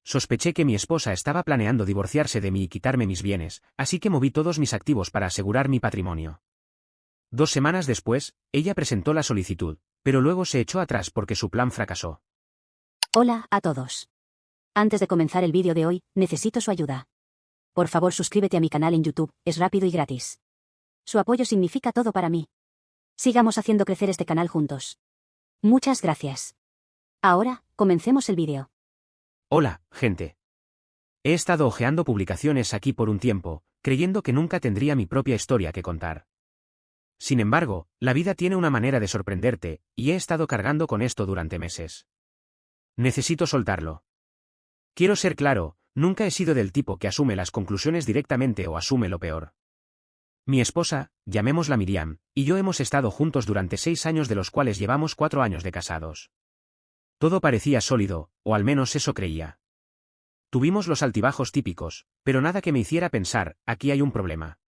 Sospeché que mi esposa estaba planeando divorciarse de mí y quitarme mis bienes, así que moví todos mis activos para asegurar mi patrimonio. 2 semanas después, ella presentó la solicitud, pero luego se echó atrás porque su plan fracasó. Hola a todos. Antes de comenzar el vídeo de hoy, necesito su ayuda. Por favor, suscríbete a mi canal en YouTube, es rápido y gratis. Su apoyo significa todo para mí. Sigamos haciendo crecer este canal juntos. Muchas gracias. Ahora, comencemos el vídeo. Hola, gente. He estado hojeando publicaciones aquí por un tiempo, creyendo que nunca tendría mi propia historia que contar. Sin embargo, la vida tiene una manera de sorprenderte, y he estado cargando con esto durante meses. Necesito soltarlo. Quiero ser claro, nunca he sido del tipo que asume las conclusiones directamente o asume lo peor. Mi esposa, llamémosla Miriam, y yo hemos estado juntos durante 6 años, de los cuales llevamos 4 años de casados. Todo parecía sólido, o al menos eso creía. Tuvimos los altibajos típicos, pero nada que me hiciera pensar, aquí hay un problema.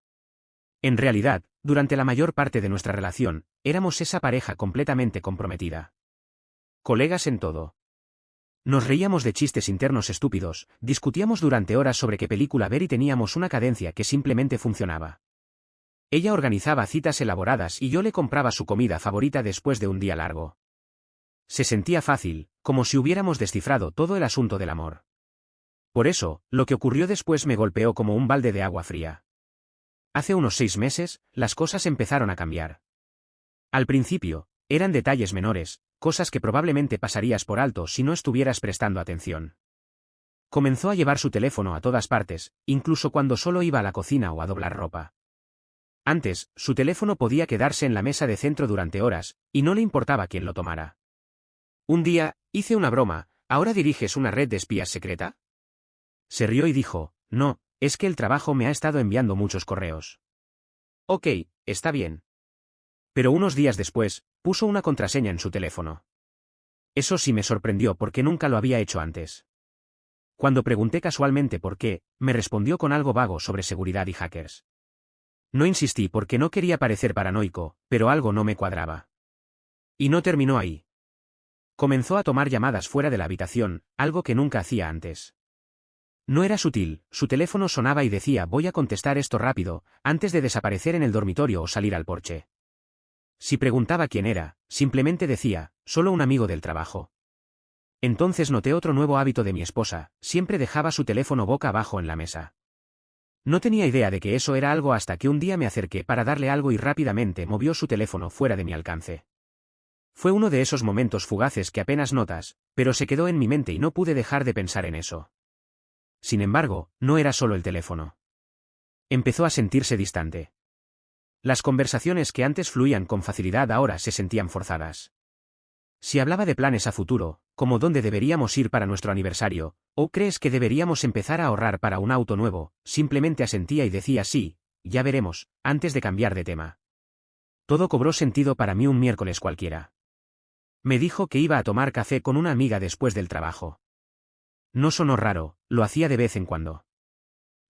En realidad, durante la mayor parte de nuestra relación, éramos esa pareja completamente comprometida. Colegas en todo. Nos reíamos de chistes internos estúpidos, discutíamos durante horas sobre qué película ver y teníamos una cadencia que simplemente funcionaba. Ella organizaba citas elaboradas y yo le compraba su comida favorita después de un día largo. Se sentía fácil, como si hubiéramos descifrado todo el asunto del amor. Por eso, lo que ocurrió después me golpeó como un balde de agua fría. Hace unos 6 meses, las cosas empezaron a cambiar. Al principio, eran detalles menores, cosas que probablemente pasarías por alto si no estuvieras prestando atención. Comenzó a llevar su teléfono a todas partes, incluso cuando solo iba a la cocina o a doblar ropa. Antes, su teléfono podía quedarse en la mesa de centro durante horas, y no le importaba quién lo tomara. Un día, hice una broma: ¿ahora diriges una red de espías secreta? Se rió y dijo: no, es que el trabajo me ha estado enviando muchos correos. Ok, está bien. Pero unos días después, puso una contraseña en su teléfono. Eso sí me sorprendió porque nunca lo había hecho antes. Cuando pregunté casualmente por qué, me respondió con algo vago sobre seguridad y hackers. No insistí porque no quería parecer paranoico, pero algo no me cuadraba. Y no terminó ahí. Comenzó a tomar llamadas fuera de la habitación, algo que nunca hacía antes. No era sutil, su teléfono sonaba y decía: voy a contestar esto rápido, antes de desaparecer en el dormitorio o salir al porche. Si preguntaba quién era, simplemente decía: solo un amigo del trabajo. Entonces noté otro nuevo hábito de mi esposa: siempre dejaba su teléfono boca abajo en la mesa. No tenía idea de que eso era algo hasta que un día me acerqué para darle algo y rápidamente movió su teléfono fuera de mi alcance. Fue uno de esos momentos fugaces que apenas notas, pero se quedó en mi mente y no pude dejar de pensar en eso. Sin embargo, no era solo el teléfono. Empezó a sentirse distante. Las conversaciones que antes fluían con facilidad ahora se sentían forzadas. Si hablaba de planes a futuro, como dónde deberíamos ir para nuestro aniversario, o ¿crees que deberíamos empezar a ahorrar para un auto nuevo?, simplemente asentía y decía sí, ya veremos, antes de cambiar de tema. Todo cobró sentido para mí un miércoles cualquiera. Me dijo que iba a tomar café con una amiga después del trabajo. No sonó raro, lo hacía de vez en cuando.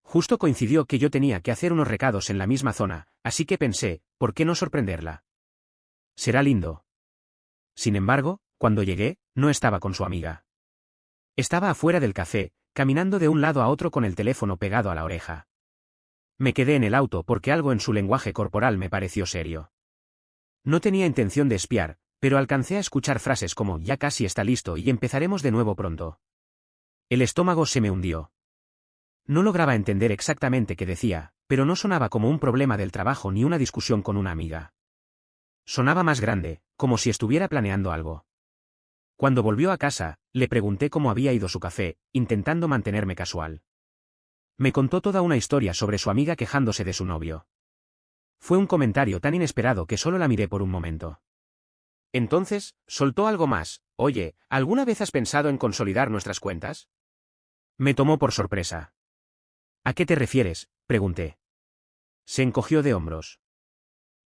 Justo coincidió que yo tenía que hacer unos recados en la misma zona, así que pensé: ¿por qué no sorprenderla? Será lindo. Sin embargo, cuando llegué, no estaba con su amiga. Estaba afuera del café, caminando de un lado a otro con el teléfono pegado a la oreja. Me quedé en el auto porque algo en su lenguaje corporal me pareció serio. No tenía intención de espiar, pero alcancé a escuchar frases como: ya casi está listo y empezaremos de nuevo pronto. El estómago se me hundió. No lograba entender exactamente qué decía, pero no sonaba como un problema del trabajo ni una discusión con una amiga. Sonaba más grande, como si estuviera planeando algo. Cuando volvió a casa, le pregunté cómo había ido su café, intentando mantenerme casual. Me contó toda una historia sobre su amiga quejándose de su novio. Fue un comentario tan inesperado que solo la miré por un momento. Entonces, soltó algo más: oye, ¿alguna vez has pensado en consolidar nuestras cuentas? Me tomó por sorpresa. ¿A qué te refieres?, pregunté. Se encogió de hombros.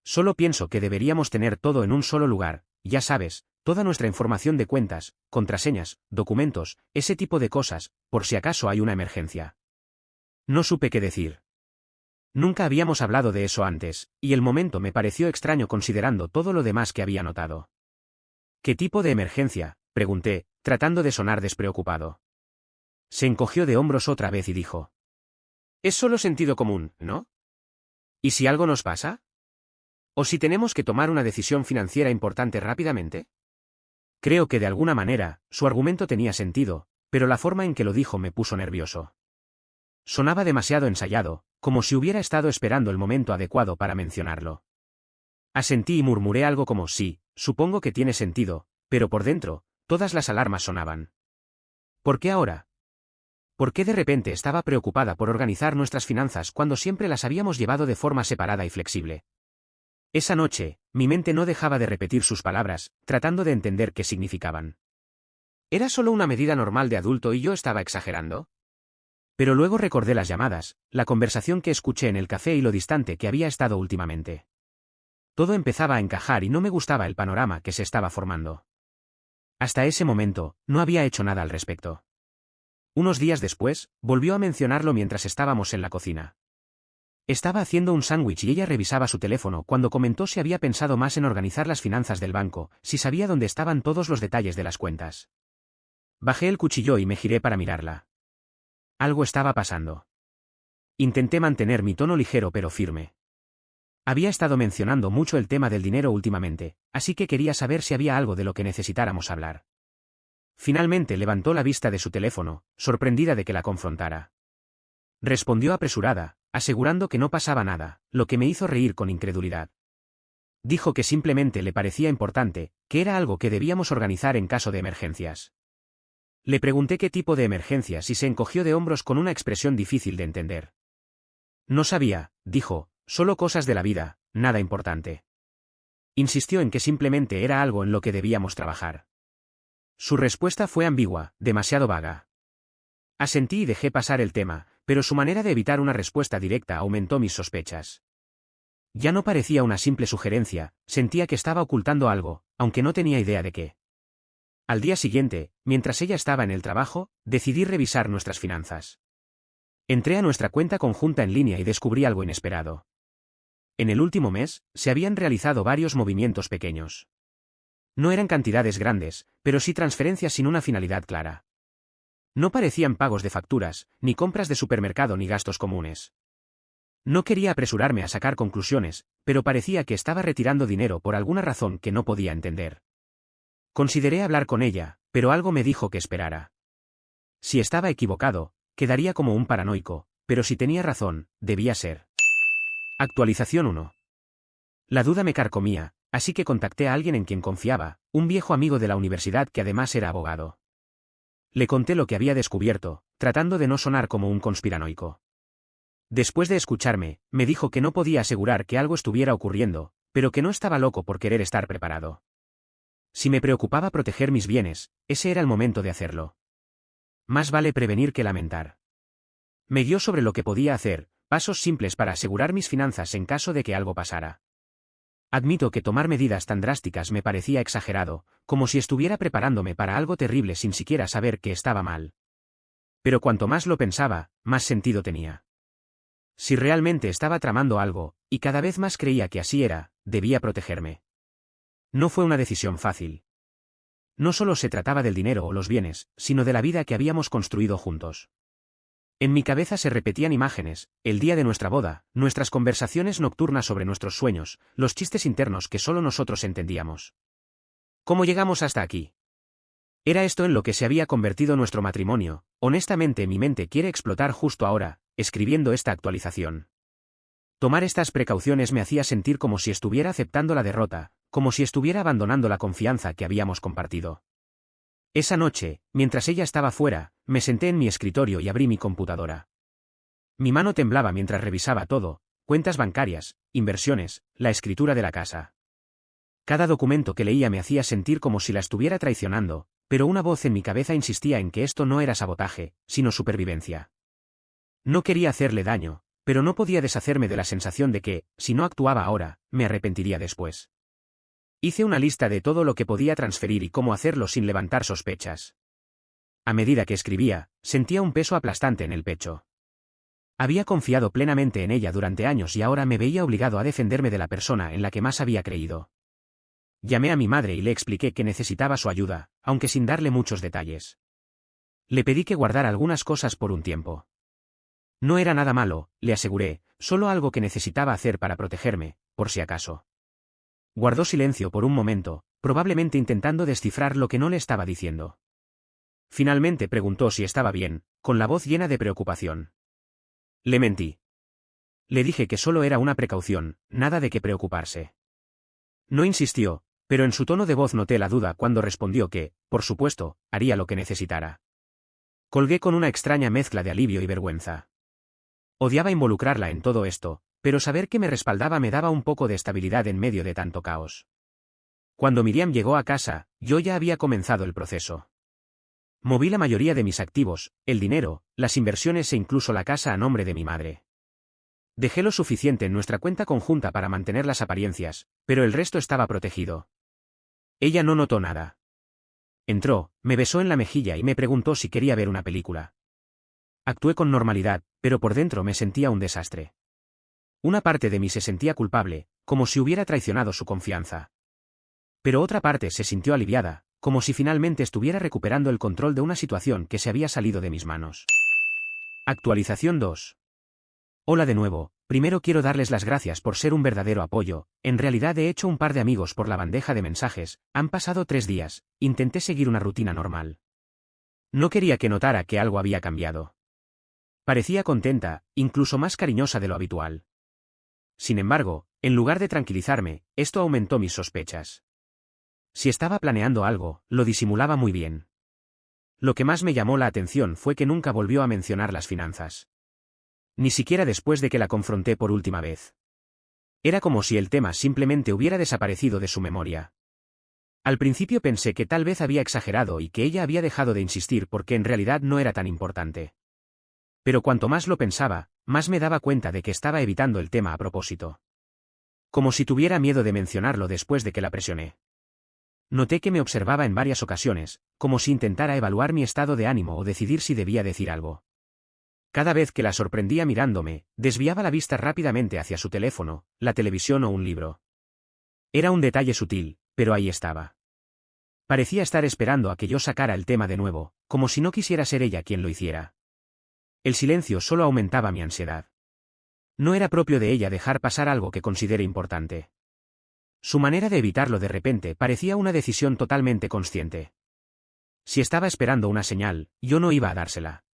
Solo pienso que deberíamos tener todo en un solo lugar, ya sabes, toda nuestra información de cuentas, contraseñas, documentos, ese tipo de cosas, por si acaso hay una emergencia. No supe qué decir. Nunca habíamos hablado de eso antes, y el momento me pareció extraño considerando todo lo demás que había notado. ¿Qué tipo de emergencia?, pregunté, tratando de sonar despreocupado. Se encogió de hombros otra vez y dijo. Es solo sentido común, ¿no? ¿Y si algo nos pasa? ¿O si tenemos que tomar una decisión financiera importante rápidamente? Creo que de alguna manera, su argumento tenía sentido, pero la forma en que lo dijo me puso nervioso. Sonaba demasiado ensayado, como si hubiera estado esperando el momento adecuado para mencionarlo. Asentí y murmuré algo como sí, supongo que tiene sentido, pero por dentro, todas las alarmas sonaban. ¿Por qué ahora? ¿Por qué de repente estaba preocupada por organizar nuestras finanzas cuando siempre las habíamos llevado de forma separada y flexible? Esa noche, mi mente no dejaba de repetir sus palabras, tratando de entender qué significaban. ¿Era solo una medida normal de adulto y yo estaba exagerando? Pero luego recordé las llamadas, la conversación que escuché en el café y lo distante que había estado últimamente. Todo empezaba a encajar y no me gustaba el panorama que se estaba formando. Hasta ese momento, no había hecho nada al respecto. Unos días después, volvió a mencionarlo mientras estábamos en la cocina. Estaba haciendo un sándwich y ella revisaba su teléfono cuando comentó si había pensado más en organizar las finanzas del banco, si sabía dónde estaban todos los detalles de las cuentas. Bajé el cuchillo y me giré para mirarla. Algo estaba pasando. Intenté mantener mi tono ligero pero firme. Había estado mencionando mucho el tema del dinero últimamente, así que quería saber si había algo de lo que necesitáramos hablar. Finalmente levantó la vista de su teléfono, sorprendida de que la confrontara. Respondió apresurada, asegurando que no pasaba nada, lo que me hizo reír con incredulidad. Dijo que simplemente le parecía importante, que era algo que debíamos organizar en caso de emergencias. Le pregunté qué tipo de emergencias y se encogió de hombros con una expresión difícil de entender. No sabía, dijo, solo cosas de la vida, nada importante. Insistió en que simplemente era algo en lo que debíamos trabajar. Su respuesta fue ambigua, demasiado vaga. Asentí y dejé pasar el tema, pero su manera de evitar una respuesta directa aumentó mis sospechas. Ya no parecía una simple sugerencia, sentía que estaba ocultando algo, aunque no tenía idea de qué. Al día siguiente, mientras ella estaba en el trabajo, decidí revisar nuestras finanzas. Entré a nuestra cuenta conjunta en línea y descubrí algo inesperado. En el último mes, se habían realizado varios movimientos pequeños. No eran cantidades grandes, pero sí transferencias sin una finalidad clara. No parecían pagos de facturas, ni compras de supermercado ni gastos comunes. No quería apresurarme a sacar conclusiones, pero parecía que estaba retirando dinero por alguna razón que no podía entender. Consideré hablar con ella, pero algo me dijo que esperara. Si estaba equivocado, quedaría como un paranoico, pero si tenía razón, debía ser. Actualización 1. La duda me carcomía, así que contacté a alguien en quien confiaba, un viejo amigo de la universidad que además era abogado. Le conté lo que había descubierto, tratando de no sonar como un conspiranoico. Después de escucharme, me dijo que no podía asegurar que algo estuviera ocurriendo, pero que no estaba loco por querer estar preparado. Si me preocupaba proteger mis bienes, ese era el momento de hacerlo. Más vale prevenir que lamentar. Me guió sobre lo que podía hacer, pasos simples para asegurar mis finanzas en caso de que algo pasara. Admito que tomar medidas tan drásticas me parecía exagerado, como si estuviera preparándome para algo terrible sin siquiera saber que estaba mal. Pero cuanto más lo pensaba, más sentido tenía. Si realmente estaba tramando algo, y cada vez más creía que así era, debía protegerme. No fue una decisión fácil. No solo se trataba del dinero o los bienes, sino de la vida que habíamos construido juntos. En mi cabeza se repetían imágenes, el día de nuestra boda, nuestras conversaciones nocturnas sobre nuestros sueños, los chistes internos que solo nosotros entendíamos. ¿Cómo llegamos hasta aquí? Era esto en lo que se había convertido nuestro matrimonio. Honestamente mi mente quiere explotar justo ahora, escribiendo esta actualización. Tomar estas precauciones me hacía sentir como si estuviera aceptando la derrota, como si estuviera abandonando la confianza que habíamos compartido. Esa noche, mientras ella estaba fuera, me senté en mi escritorio y abrí mi computadora. Mi mano temblaba mientras revisaba todo, cuentas bancarias, inversiones, la escritura de la casa. Cada documento que leía me hacía sentir como si la estuviera traicionando, pero una voz en mi cabeza insistía en que esto no era sabotaje, sino supervivencia. No quería hacerle daño, pero no podía deshacerme de la sensación de que, si no actuaba ahora, me arrepentiría después. Hice una lista de todo lo que podía transferir y cómo hacerlo sin levantar sospechas. A medida que escribía, sentía un peso aplastante en el pecho. Había confiado plenamente en ella durante años y ahora me veía obligado a defenderme de la persona en la que más había creído. Llamé a mi madre y le expliqué que necesitaba su ayuda, aunque sin darle muchos detalles. Le pedí que guardara algunas cosas por un tiempo. No era nada malo, le aseguré, solo algo que necesitaba hacer para protegerme, por si acaso. Guardó silencio por un momento, probablemente intentando descifrar lo que no le estaba diciendo. Finalmente preguntó si estaba bien, con la voz llena de preocupación. Le mentí. Le dije que solo era una precaución, nada de qué preocuparse. No insistió, pero en su tono de voz noté la duda cuando respondió que, por supuesto, haría lo que necesitara. Colgué con una extraña mezcla de alivio y vergüenza. Odiaba involucrarla en todo esto, pero saber que me respaldaba me daba un poco de estabilidad en medio de tanto caos. Cuando Miriam llegó a casa, yo ya había comenzado el proceso. Moví la mayoría de mis activos, el dinero, las inversiones e incluso la casa a nombre de mi madre. Dejé lo suficiente en nuestra cuenta conjunta para mantener las apariencias, pero el resto estaba protegido. Ella no notó nada. Entró, me besó en la mejilla y me preguntó si quería ver una película. Actué con normalidad, pero por dentro me sentía un desastre. Una parte de mí se sentía culpable, como si hubiera traicionado su confianza. Pero otra parte se sintió aliviada, como si finalmente estuviera recuperando el control de una situación que se había salido de mis manos. Actualización 2. Hola de nuevo, primero quiero darles las gracias por ser un verdadero apoyo, en realidad he hecho un par de amigos por la bandeja de mensajes, han pasado 3 días, intenté seguir una rutina normal. No quería que notara que algo había cambiado. Parecía contenta, incluso más cariñosa de lo habitual. Sin embargo, en lugar de tranquilizarme, esto aumentó mis sospechas. Si estaba planeando algo, lo disimulaba muy bien. Lo que más me llamó la atención fue que nunca volvió a mencionar las finanzas. Ni siquiera después de que la confronté por última vez. Era como si el tema simplemente hubiera desaparecido de su memoria. Al principio pensé que tal vez había exagerado y que ella había dejado de insistir porque en realidad no era tan importante. Pero cuanto más lo pensaba, más me daba cuenta de que estaba evitando el tema a propósito. Como si tuviera miedo de mencionarlo después de que la presioné. Noté que me observaba en varias ocasiones, como si intentara evaluar mi estado de ánimo o decidir si debía decir algo. Cada vez que la sorprendía mirándome, desviaba la vista rápidamente hacia su teléfono, la televisión o un libro. Era un detalle sutil, pero ahí estaba. Parecía estar esperando a que yo sacara el tema de nuevo, como si no quisiera ser ella quien lo hiciera. El silencio solo aumentaba mi ansiedad. No era propio de ella dejar pasar algo que considere importante. Su manera de evitarlo de repente parecía una decisión totalmente consciente. Si estaba esperando una señal, yo no iba a dársela.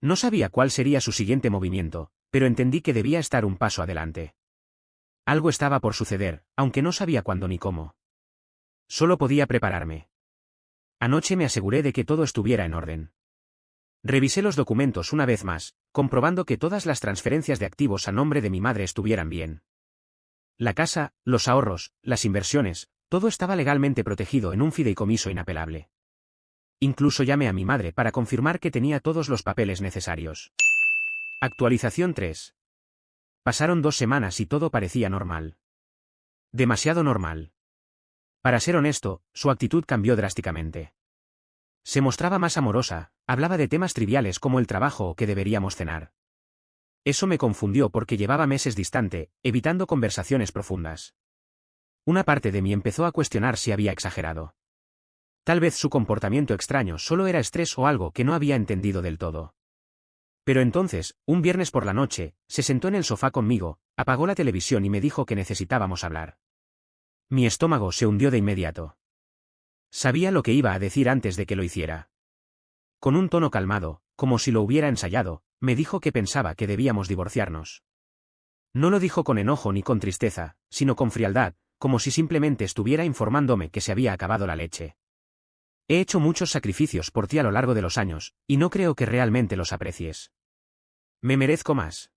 No sabía cuál sería su siguiente movimiento, pero entendí que debía estar un paso adelante. Algo estaba por suceder, aunque no sabía cuándo ni cómo. Solo podía prepararme. Anoche me aseguré de que todo estuviera en orden. Revisé los documentos una vez más, comprobando que todas las transferencias de activos a nombre de mi madre estuvieran bien. La casa, los ahorros, las inversiones, todo estaba legalmente protegido en un fideicomiso inapelable. Incluso llamé a mi madre para confirmar que tenía todos los papeles necesarios. Actualización 3. Pasaron 2 semanas y todo parecía normal. Demasiado normal. Para ser honesto, su actitud cambió drásticamente. Se mostraba más amorosa, hablaba de temas triviales como el trabajo o que deberíamos cenar. Eso me confundió porque llevaba meses distante, evitando conversaciones profundas. Una parte de mí empezó a cuestionar si había exagerado. Tal vez su comportamiento extraño solo era estrés o algo que no había entendido del todo. Pero entonces, un viernes por la noche, se sentó en el sofá conmigo, apagó la televisión y me dijo que necesitábamos hablar. Mi estómago se hundió de inmediato. Sabía lo que iba a decir antes de que lo hiciera. Con un tono calmado, como si lo hubiera ensayado, me dijo que pensaba que debíamos divorciarnos. No lo dijo con enojo ni con tristeza, sino con frialdad, como si simplemente estuviera informándome que se había acabado la leche. He hecho muchos sacrificios por ti a lo largo de los años, y no creo que realmente los aprecies. Me merezco más.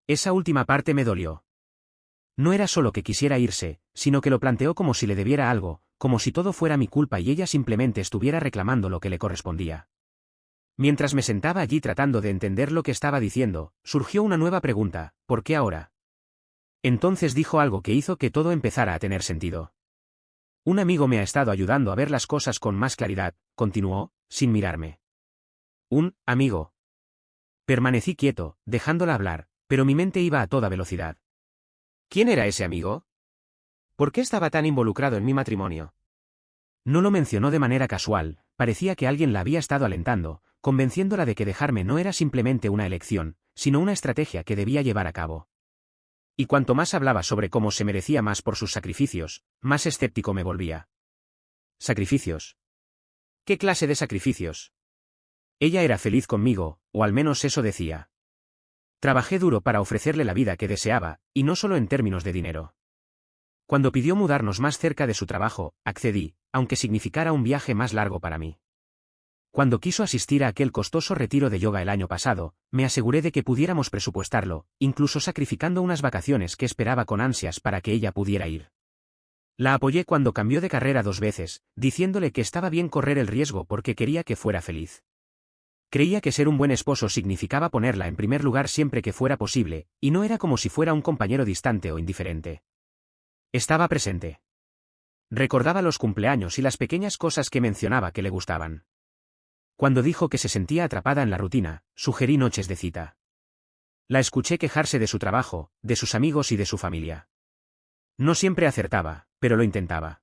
Esa última parte me dolió. No era solo que quisiera irse, sino que lo planteó como si le debiera algo, como si todo fuera mi culpa y ella simplemente estuviera reclamando lo que le correspondía. Mientras me sentaba allí tratando de entender lo que estaba diciendo, surgió una nueva pregunta: ¿por qué ahora? Entonces dijo algo que hizo que todo empezara a tener sentido. Un amigo me ha estado ayudando a ver las cosas con más claridad, continuó, sin mirarme. ¿Un amigo? Permanecí quieto, dejándola hablar, pero mi mente iba a toda velocidad. ¿Quién era ese amigo? ¿Por qué estaba tan involucrado en mi matrimonio? No lo mencionó de manera casual, parecía que alguien la había estado alentando, convenciéndola de que dejarme no era simplemente una elección, sino una estrategia que debía llevar a cabo. Y cuanto más hablaba sobre cómo se merecía más por sus sacrificios, más escéptico me volvía. ¿Sacrificios? ¿Qué clase de sacrificios? Ella era feliz conmigo, o al menos eso decía. Trabajé duro para ofrecerle la vida que deseaba, y no solo en términos de dinero. Cuando pidió mudarnos más cerca de su trabajo, accedí, aunque significara un viaje más largo para mí. Cuando quiso asistir a aquel costoso retiro de yoga el año pasado, me aseguré de que pudiéramos presupuestarlo, incluso sacrificando unas vacaciones que esperaba con ansias para que ella pudiera ir. La apoyé cuando cambió de carrera 2 veces, diciéndole que estaba bien correr el riesgo porque quería que fuera feliz. Creía que ser un buen esposo significaba ponerla en primer lugar siempre que fuera posible, y no era como si fuera un compañero distante o indiferente. Estaba presente. Recordaba los cumpleaños y las pequeñas cosas que mencionaba que le gustaban. Cuando dijo que se sentía atrapada en la rutina, sugerí noches de cita. La escuché quejarse de su trabajo, de sus amigos y de su familia. No siempre acertaba, pero lo intentaba.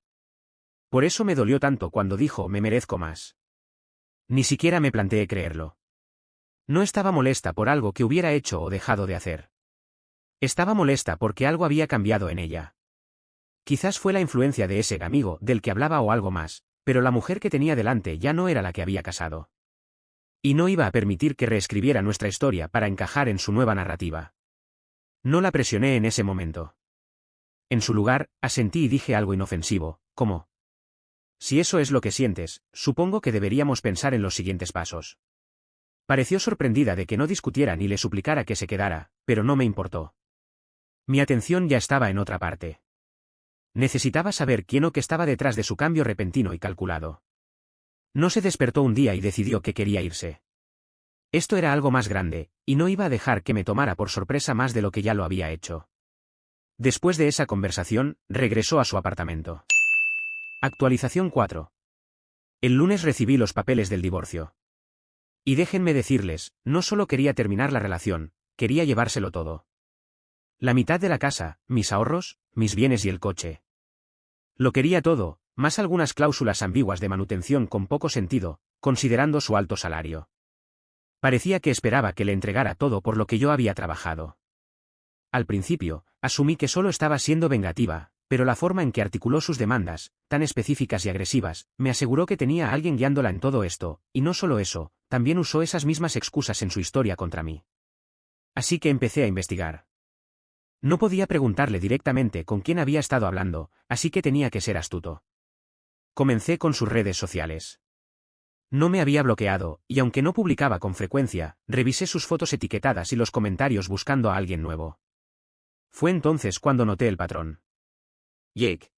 Por eso me dolió tanto cuando dijo me merezco más. Ni siquiera me planteé creerlo. No estaba molesta por algo que hubiera hecho o dejado de hacer. Estaba molesta porque algo había cambiado en ella. Quizás fue la influencia de ese amigo del que hablaba o algo más, pero la mujer que tenía delante ya no era la que había casado. Y no iba a permitir que reescribiera nuestra historia para encajar en su nueva narrativa. No la presioné en ese momento. En su lugar, asentí y dije algo inofensivo, como: si eso es lo que sientes, supongo que deberíamos pensar en los siguientes pasos. Pareció sorprendida de que no discutiera ni le suplicara que se quedara, pero no me importó. Mi atención ya estaba en otra parte. Necesitaba saber quién o qué estaba detrás de su cambio repentino y calculado. No se despertó un día y decidió que quería irse. Esto era algo más grande, y no iba a dejar que me tomara por sorpresa más de lo que ya lo había hecho. Después de esa conversación, regresó a su apartamento. Actualización 4. El lunes recibí los papeles del divorcio. Y déjenme decirles, no solo quería terminar la relación, quería llevárselo todo. La mitad de la casa, mis ahorros, mis bienes y el coche. Lo quería todo, más algunas cláusulas ambiguas de manutención con poco sentido, considerando su alto salario. Parecía que esperaba que le entregara todo por lo que yo había trabajado. Al principio, asumí que solo estaba siendo vengativa, pero la forma en que articuló sus demandas, tan específicas y agresivas, me aseguró que tenía a alguien guiándola en todo esto, y no solo eso, también usó esas mismas excusas en su historia contra mí. Así que empecé a investigar. No podía preguntarle directamente con quién había estado hablando, así que tenía que ser astuto. Comencé con sus redes sociales. No me había bloqueado, y aunque no publicaba con frecuencia, revisé sus fotos etiquetadas y los comentarios buscando a alguien nuevo. Fue entonces cuando noté el patrón. Jake.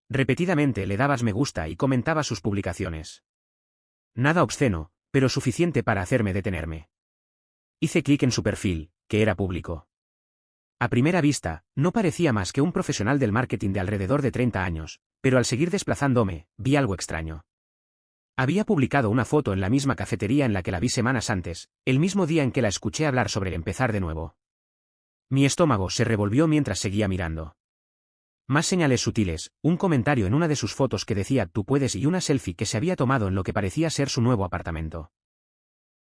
Repetidamente le dabas me gusta y comentaba sus publicaciones. Nada obsceno, pero suficiente para hacerme detenerme. Hice clic en su perfil, que era público. A primera vista, no parecía más que un profesional del marketing de alrededor de 30 años, pero al seguir desplazándome, vi algo extraño. Había publicado una foto en la misma cafetería en la que la vi semanas antes, el mismo día en que la escuché hablar sobre empezar de nuevo. Mi estómago se revolvió mientras seguía mirando. Más señales sutiles, un comentario en una de sus fotos que decía tú puedes y una selfie que se había tomado en lo que parecía ser su nuevo apartamento.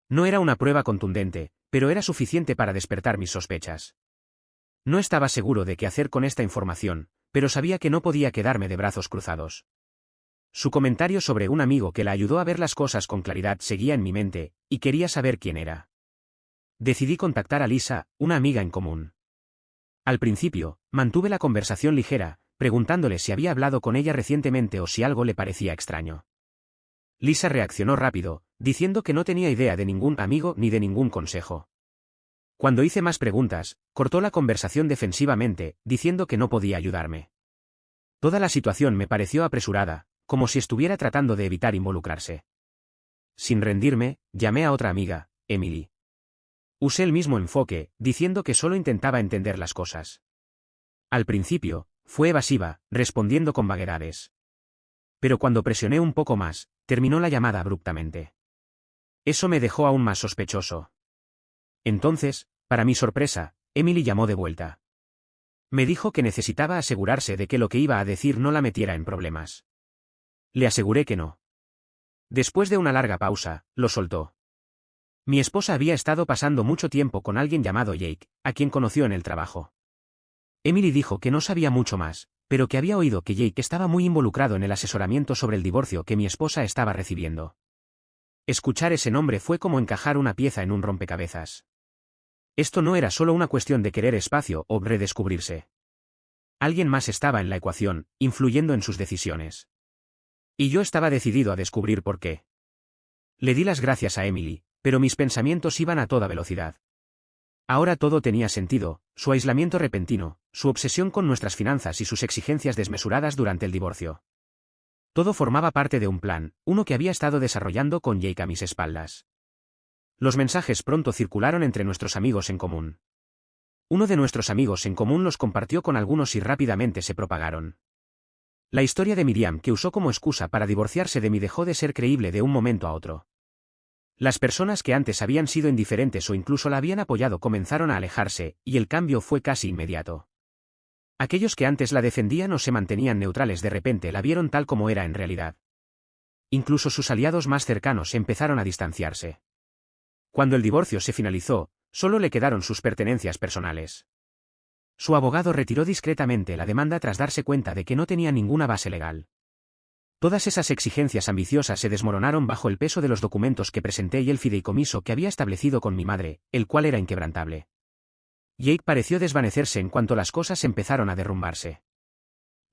No era una prueba contundente, pero era suficiente para despertar mis sospechas. No estaba seguro de qué hacer con esta información, pero sabía que no podía quedarme de brazos cruzados. Su comentario sobre un amigo que la ayudó a ver las cosas con claridad seguía en mi mente, y quería saber quién era. Decidí contactar a Lisa, una amiga en común. Al principio, mantuve la conversación ligera, preguntándole si había hablado con ella recientemente o si algo le parecía extraño. Lisa reaccionó rápido, diciendo que no tenía idea de ningún amigo ni de ningún consejo. Cuando hice más preguntas, cortó la conversación defensivamente, diciendo que no podía ayudarme. Toda la situación me pareció apresurada, como si estuviera tratando de evitar involucrarse. Sin rendirme, llamé a otra amiga, Emily. Usé el mismo enfoque, diciendo que solo intentaba entender las cosas. Al principio, fue evasiva, respondiendo con vaguedades. Pero cuando presioné un poco más, terminó la llamada abruptamente. Eso me dejó aún más sospechoso. Entonces, para mi sorpresa, Emily llamó de vuelta. Me dijo que necesitaba asegurarse de que lo que iba a decir no la metiera en problemas. Le aseguré que no. Después de una larga pausa, lo soltó. Mi esposa había estado pasando mucho tiempo con alguien llamado Jake, a quien conoció en el trabajo. Emily dijo que no sabía mucho más, pero que había oído que Jake estaba muy involucrado en el asesoramiento sobre el divorcio que mi esposa estaba recibiendo. Escuchar ese nombre fue como encajar una pieza en un rompecabezas. Esto no era solo una cuestión de querer espacio o redescubrirse. Alguien más estaba en la ecuación, influyendo en sus decisiones. Y yo estaba decidido a descubrir por qué. Le di las gracias a Emily, pero mis pensamientos iban a toda velocidad. Ahora todo tenía sentido, su aislamiento repentino, su obsesión con nuestras finanzas y sus exigencias desmesuradas durante el divorcio. Todo formaba parte de un plan, uno que había estado desarrollando con Jake a mis espaldas. Los mensajes pronto circularon entre nuestros amigos en común. Uno de nuestros amigos en común los compartió con algunos y rápidamente se propagaron. La historia de Miriam que usó como excusa para divorciarse de mí dejó de ser creíble de un momento a otro. Las personas que antes habían sido indiferentes o incluso la habían apoyado comenzaron a alejarse, y el cambio fue casi inmediato. Aquellos que antes la defendían o se mantenían neutrales de repente la vieron tal como era en realidad. Incluso sus aliados más cercanos empezaron a distanciarse. Cuando el divorcio se finalizó, solo le quedaron sus pertenencias personales. Su abogado retiró discretamente la demanda tras darse cuenta de que no tenía ninguna base legal. Todas esas exigencias ambiciosas se desmoronaron bajo el peso de los documentos que presenté y el fideicomiso que había establecido con mi madre, el cual era inquebrantable. Jake pareció desvanecerse en cuanto las cosas empezaron a derrumbarse.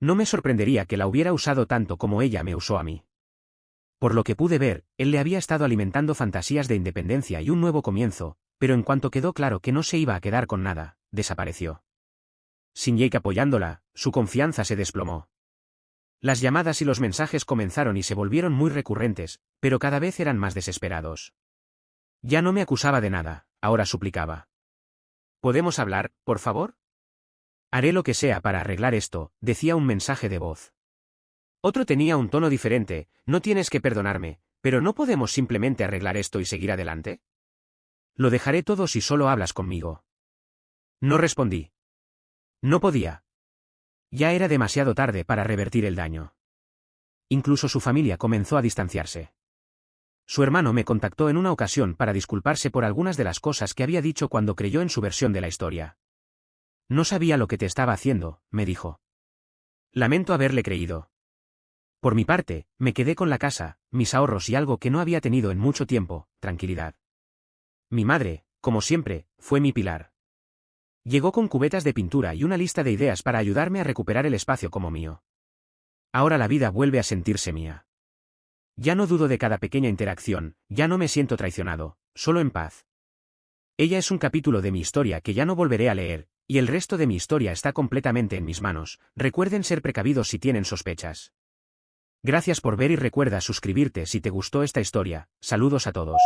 No me sorprendería que la hubiera usado tanto como ella me usó a mí. Por lo que pude ver, él le había estado alimentando fantasías de independencia y un nuevo comienzo, pero en cuanto quedó claro que no se iba a quedar con nada, desapareció. Sin Jake apoyándola, su confianza se desplomó. Las llamadas y los mensajes comenzaron y se volvieron muy recurrentes, pero cada vez eran más desesperados. Ya no me acusaba de nada, ahora suplicaba. ¿Podemos hablar, por favor? Haré lo que sea para arreglar esto, decía un mensaje de voz. Otro tenía un tono diferente, no tienes que perdonarme, pero ¿no podemos simplemente arreglar esto y seguir adelante? Lo dejaré todo si solo hablas conmigo. No respondí. No podía. Ya era demasiado tarde para revertir el daño. Incluso su familia comenzó a distanciarse. Su hermano me contactó en una ocasión para disculparse por algunas de las cosas que había dicho cuando creyó en su versión de la historia. No sabía lo que te estaba haciendo, me dijo. Lamento haberle creído. Por mi parte, me quedé con la casa, mis ahorros y algo que no había tenido en mucho tiempo, tranquilidad. Mi madre, como siempre, fue mi pilar. Llegó con cubetas de pintura y una lista de ideas para ayudarme a recuperar el espacio como mío. Ahora la vida vuelve a sentirse mía. Ya no dudo de cada pequeña interacción, ya no me siento traicionado, solo en paz. Ella es un capítulo de mi historia que ya no volveré a leer, y el resto de mi historia está completamente en mis manos. Recuerden ser precavidos si tienen sospechas. Gracias por ver y recuerda suscribirte si te gustó esta historia. Saludos a todos.